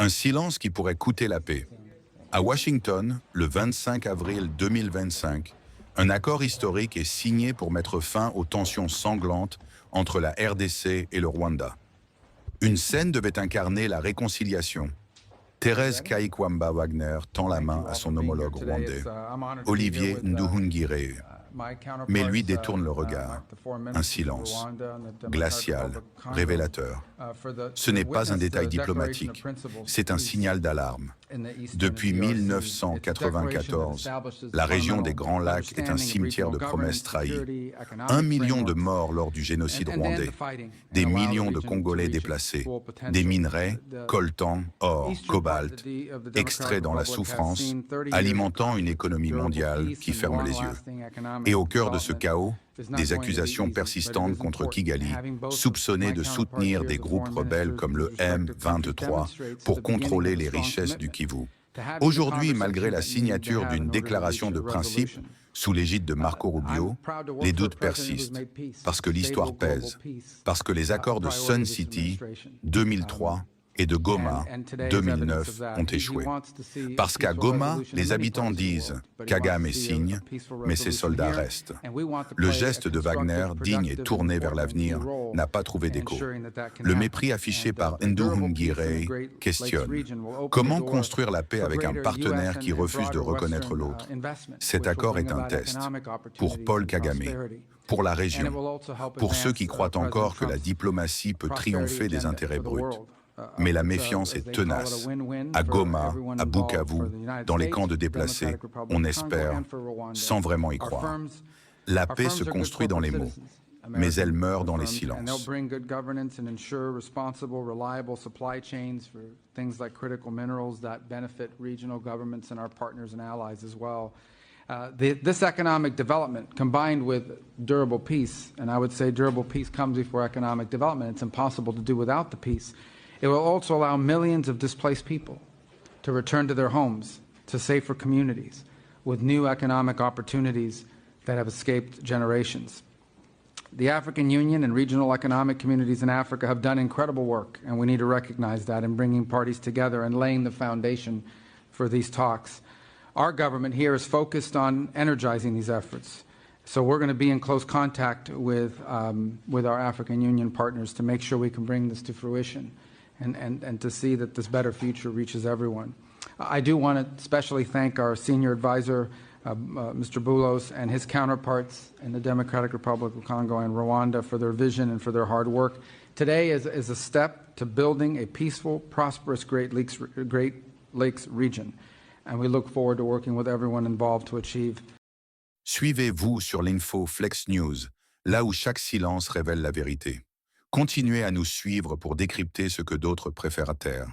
Un silence qui pourrait coûter la paix. À Washington, le 25 avril 2025, un accord historique est signé pour mettre fin aux tensions sanglantes entre la RDC et le Rwanda. Une scène devait incarner la réconciliation. Thérèse Kaikwamba Wagner tend la main à son homologue rwandais, Olivier Nduhungirehe. Mais lui détourne le regard. Un silence, glacial, révélateur. Ce n'est pas un détail diplomatique, c'est un signal d'alarme. Depuis 1994, la région des Grands Lacs est un cimetière de promesses trahies. 1 million de morts lors du génocide rwandais, des millions de Congolais déplacés, des minerais, coltan, or, cobalt, extraits dans la souffrance, alimentant une économie mondiale qui ferme les yeux. Et au cœur de ce chaos, des accusations persistantes contre Kigali, soupçonné de soutenir des groupes rebelles comme le M23 pour contrôler les richesses du Kivu. Aujourd'hui, malgré la signature d'une déclaration de principe sous l'égide de Marco Rubio, les doutes persistent, parce que l'histoire pèse, parce que les accords de Sun City 2003 et de Goma 2009 ont échoué. Parce qu'à Goma, les habitants disent « Kagame signe, mais ses soldats restent ». Le geste de Wagner, digne et tourné vers l'avenir, n'a pas trouvé d'écho. Le mépris affiché par Nduhungirehe questionne. Comment construire la paix avec un partenaire qui refuse de reconnaître l'autre? Cet accord est un test pour Paul Kagame, pour la région, pour ceux qui croient encore que la diplomatie peut triompher des intérêts bruts. Mais la méfiance est tenace. À Goma, à Bukavu, dans les camps de déplacés, on espère, sans vraiment y croire. La paix se construit dans les mots, mais elle meurt dans les silences. This economic development combined with durable peace, and I would say durable peace comes before economic development, it's impossible to do without the peace. It will also allow millions of displaced people to return to their homes, to safer communities, with new economic opportunities that have escaped generations. The African Union and regional economic communities in Africa have done incredible work, and we need to recognize that in bringing parties together and laying the foundation for these talks. Our government here is focused on energizing these efforts. So we're going to be in close contact with our African Union partners to make sure we can bring this to fruition and to see that this better future reaches everyone. I do want to especially thank our senior advisor, Mr. Boulos, and his counterparts in the Democratic Republic of Congo and Rwanda for their vision and for their hard work. Today is a step to building a peaceful, prosperous Great Lakes region, and we look forward to working with everyone involved to achieve. Suivez-vous sur l'info Flex News, là où chaque silence révèle la vérité. Continuez à nous suivre pour décrypter ce que d'autres préfèrent taire.